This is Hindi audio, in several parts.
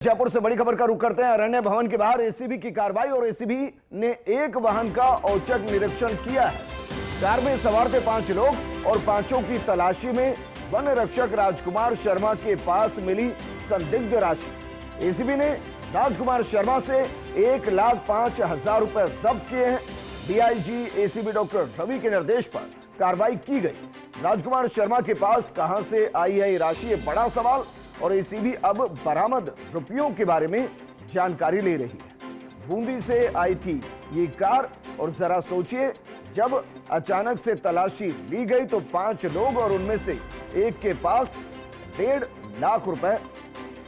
जयपुर से बड़ी खबर का रुख करते हैं। अरण्य भवन के बाहर एसीबी की कार्रवाई और एसीबी ने एक वाहन का औचक निरीक्षण किया है। कार में सवार थे 5 लोग और पांचों की तलाशी में वन रक्षक राजकुमार शर्मा के पास मिली संदिग्ध राशि। एसीबी ने राजकुमार शर्मा से 1,05,000 रुपए जब्त किए हैं। डीआईजी एसीबी डॉक्टर रवि के निर्देश पर कार्रवाई की गई। राजकुमार शर्मा के पास कहां से आई है ये राशि, ये बड़ा सवाल, और एसीबी अब बरामद रुपयों के बारे में जानकारी ले रही है। बूंदी से आई थी ये कार और जरा सोचिए, जब अचानक से तलाशी ली गई तो 5 लोग और उनमें से एक के पास 1.5 लाख रुपए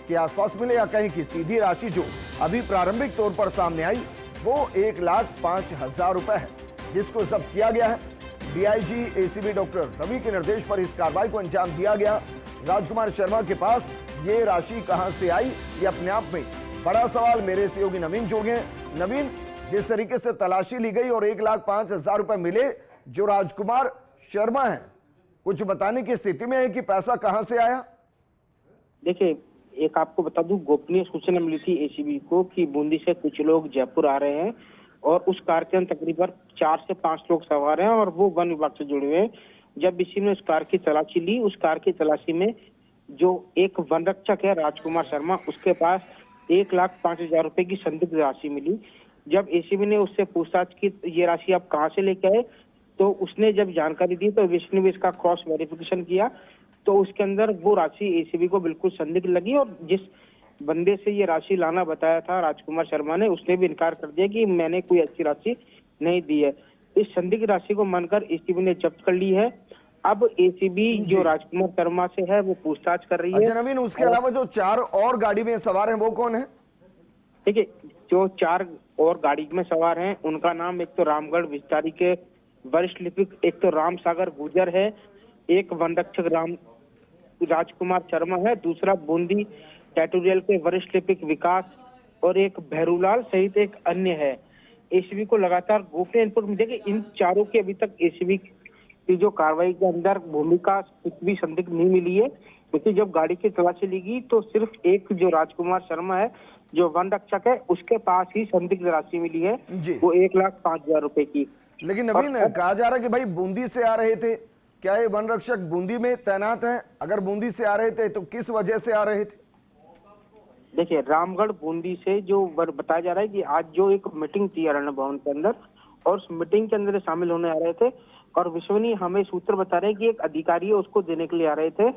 के आसपास मिले, या कहीं की सीधी राशि जो अभी प्रारंभिक तौर पर सामने आई वो 1,05,000 रुपए है, जिसको जब्त किया गया है। डीआईजी एसीबी डॉक्टर रवि के निर्देश पर इस कार्रवाई को अंजाम दिया गया। राजकुमार शर्मा के पास ये राशि कहां से आई, ये अपने आप में बड़ा सवाल। मेरे सहयोगी नवीन जुड़ गए। नवीन, जिस तरीके से तलाशी ली गई और 1,05,000 रुपए मिले जो राजकुमार शर्मा है, कुछ बताने की स्थिति में है कि पैसा कहां से आया? देखिए, एक आपको बता दूं, गोपनीय सूचना मिली थी एसीबी को कि बूंदी से कुछ लोग जयपुर आ रहे हैं और उस कार के अंदर तकरीबन 4 से 5 लोग सवार हैं और वो वन विभाग से जुड़े हुए हैं। जब इसी ने उस कार की तलाशी ली, उस कार की तलाशी में जो एक वन रक्षक है राजकुमार शर्मा, उसके पास 1,05,000 रुपए की संदिग्ध राशि मिली। जब एसीबी ने उससे पूछताछ की ये राशि आप कहां से लेके आए, तो उसने जब जानकारी दी तो विष्णु ने इसका क्रॉस वेरिफिकेशन किया तो उसके अंदर वो राशि एसीबी को बिल्कुल संदिग्ध लगी और जिस बंदे से ये राशि लाना बताया था राजकुमार शर्मा ने, उसने भी इनकार कर दिया कि मैंने कोई अच्छी राशि नहीं दी है। इस संदिग्ध राशि को मानकर एसीबी ने जब्त कर ली है। अब एसीबी जो राजकुमार शर्मा से है वो पूछताछ कर रही है। अच्छा नवीन, उसके अलावा जो 4 और गाड़ी में सवार हैं वो कौन है? देखिए, जो 4 और गाड़ी में सवार हैं उनका नाम एक तो रामगढ़ विस्तारी के वरिष्ठ लिपिक एक तो राम सागर गुर्जर है, एक वन रक्षक राजकुमार शर्मा है, दूसरा बूंदी टेटोरियल के वरिष्ठ लिपिक विकास और एक भैरूलाल सहित एक अन्य है। एसीबी को लगातार गोपनीय इनपुट मिले कि इन चारों की अभी तक एसीबी की जो कार्रवाई के अंदर भूमिका कुछ भी संदिग्ध नहीं मिली है, क्योंकि जब गाड़ी की तलाशी ली गई तो सिर्फ एक जो राजकुमार शर्मा है जो वन रक्षक है उसके पास ही संदिग्ध राशि मिली है, वो 1,05,000 रुपए की। लेकिन नवीन, कहा जा रहा है कि भाई बूंदी से आ रहे थे, क्या ये वन रक्षक बूंदी में तैनात हैं? अगर बूंदी से आ रहे थे तो किस वजह से आ रहे थे? देखिए, रामगढ़ बूंदी से जो बताया जा रहा है कि आज जो एक मीटिंग थी अरण्य भवन के अंदर और उस मीटिंग के अंदर शामिल होने आ रहे थे और विश्वसनीय हमें सूत्र बता रहे हैं कि एक अधिकारी है उसको देने के लिए आ रहे थे,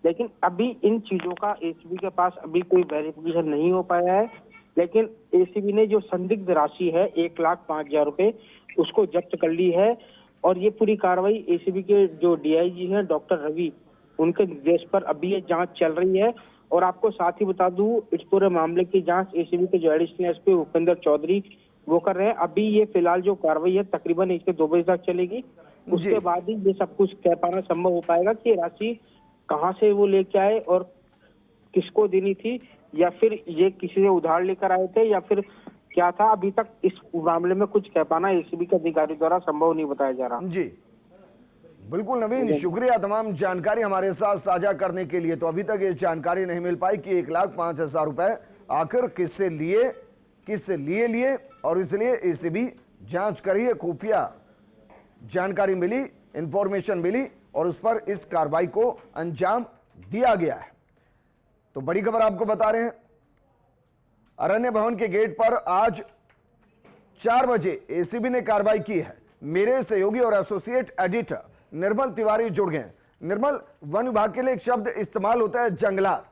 लेकिन अभी इन चीजों का एसीबी के पास अभी कोई वेरिफिकेशन नहीं हो पाया है। लेकिन एसीबी ने जो संदिग्ध राशि है 1,05,000 रुपए उसको जब्त कर ली है और ये पूरी कार्रवाई एसीबी के जो डीआईजी हैं डॉक्टर रवि, उनके निर्देश पर अभी ये जांच चल रही है। और आपको साथ ही बता दूं, इस पूरे मामले की जांच एसीबी के जो एडिशनल एसपी उपेंद्र चौधरी वो कर रहे हैं। अभी ये फिलहाल जो कार्रवाई है तकरीबन 1 से 2 बजे तक चलेगी, उसके बाद ही ये सब कुछ कह पाना संभव हो पाएगा कि राशि कहाँ से वो लेके आए और किसको देनी थी, या फिर ये किसी से उधार लेकर आए थे या फिर क्या था। अभी तक इस मामले में कुछ कह पाना एसीबी के अधिकारी द्वारा संभव नहीं बताया जा रहा। जी बिल्कुल नवीन, शुक्रिया तमाम जानकारी हमारे साथ साझा करने के लिए। तो अभी तक ये जानकारी नहीं मिल पाई कि 1,05,000 रुपए आखिर किससे लिए और इसलिए एसीबी जांच करी है। खुफिया जानकारी मिली, इंफॉर्मेशन मिली और उस पर इस कार्रवाई को अंजाम दिया गया है। तो बड़ी खबर आपको बता रहे हैं, अरण्य भवन के गेट पर आज 4 बजे एसीबी ने कार्रवाई की है। मेरे सहयोगी और एसोसिएट एडिटर निर्मल तिवारी जुड़ गए। निर्मल, वन विभाग के लिए एक शब्द इस्तेमाल होता है जंगलात,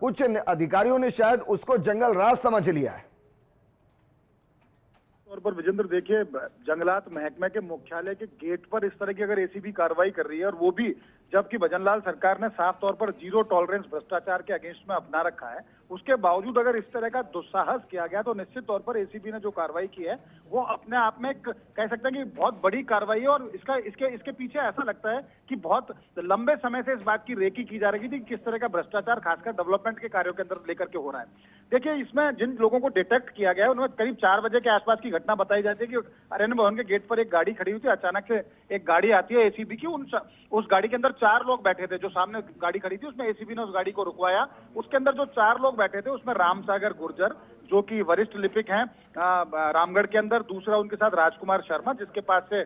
कुछ अधिकारियों ने शायद उसको जंगल राज समझ लिया है। तौर पर विजेंद्र, देखिए, जंगलात महकमे के मुख्यालय के गेट पर इस तरह की अगर एसीबी कार्रवाई कर रही है और वो भी जबकि भजनलाल सरकार ने साफ तौर पर 0 टॉलरेंस भ्रष्टाचार के अगेंस्ट में अपना रखा है, उसके बावजूद अगर इस तरह का दुस्साहस किया गया तो निश्चित तौर पर एसीबी ने जो कार्रवाई की है वो अपने आप में कह सकते हैं कि बहुत बड़ी कार्रवाई है। और इसके पीछे ऐसा लगता है कि बहुत लंबे समय से इस बात की रेकी की जा रही थी किस तरह का भ्रष्टाचार खासकर डेवलपमेंट के कार्यों के अंदर लेकर के हो रहा है। देखिए, इसमें जिन लोगों को डिटेक्ट किया गया है उनमें करीब 4 बजे के आसपास की घटना बताई जाती है कि अरण्य भवन के गेट पर एक गाड़ी खड़ी हुई थी, अचानक से एक गाड़ी आती है एसीबी की, उस गाड़ी के अंदर 4 लोग बैठे थे, जो सामने गाड़ी खड़ी थी उसमें एसीबी ने उस गाड़ी को रुकवाया। उसके अंदर जो 4 लोग बैठे थे उसमें रामसागर गुर्जर, जो कि वरिष्ठ लिपिक हैं रामगढ़ के अंदर, दूसरा उनके साथ राजकुमार शर्मा, जिसके पास से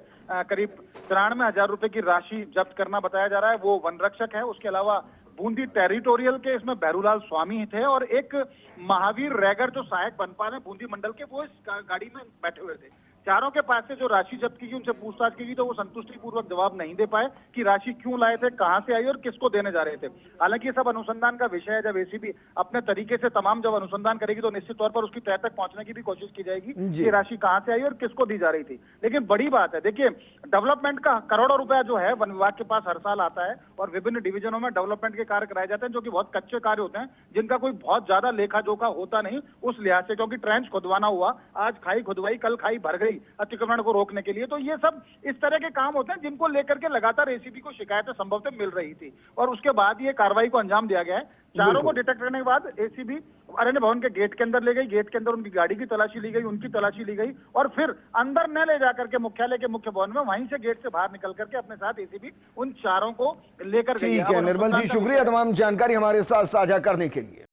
करीब 93,000 रुपए की राशि जब्त करना बताया जा रहा है, वो वन रक्षक है। उसके अलावा बूंदी टेरिटोरियल के इसमें बैरूलाल स्वामी थे, और एक महावीर रैगर जो सहायक बनपाल है बूंदी मंडल के, वो इस गाड़ी में बैठे हुए थे। चारों के पास से जो राशि जब्त की गई, उनसे पूछताछ की गई, तो वो संतुष्टि पूर्वक जवाब नहीं दे पाए कि राशि क्यों लाए थे, कहां से आई और किसको देने जा रहे थे। हालांकि ये सब अनुसंधान का विषय है। जब एसीबी अपने तरीके से तमाम जब अनुसंधान करेगी तो निश्चित तौर पर उसकी तह तक पहुंचने की भी कोशिश की जाएगी कि राशि कहां से आई और किसको दी जा रही थी। लेकिन बड़ी बात है, देखिए, डेवलपमेंट का करोड़ों रुपया जो है वन विभाग के पास हर साल आता है, और विभिन्न डिवीजनों में डेवलपमेंट के कार्य कराए जाते हैं, जो कि बहुत कच्चे कार्य होते हैं, जिनका कोई बहुत ज्यादा लेखा जोखा होता नहीं उस लिहाज से, क्योंकि ट्रेंच खुदवाना हुआ, आज खाई खुदवाई, कल खाई भर गई अतिक्रमण रोकने के लिए। तो ये सब इस तरह के काम होते हैं जिनको लेकर के लगातार एसीबी को शिकायतें संभवतः मिल रही थी, और उसके बाद ये कार्रवाई को अंजाम दिया गया है। चारों को डिटेक्ट करने के बाद एसीबी अरण्य भवन के गेट के अंदर ले गई, गेट के अंदर उनकी गाड़ी की तलाशी ली गई, उनकी तलाशी ली गई, और फिर अंदर न ले जाकर के मुख्यालय के मुख्य भवन में, वहीं से गेट से बाहर निकल करके अपने साथ एसीबी उन चारों को लेकर गई। ठीक है निर्मल जी, शुक्रिया तमाम जानकारी हमारे साथ साझा करने के लिए।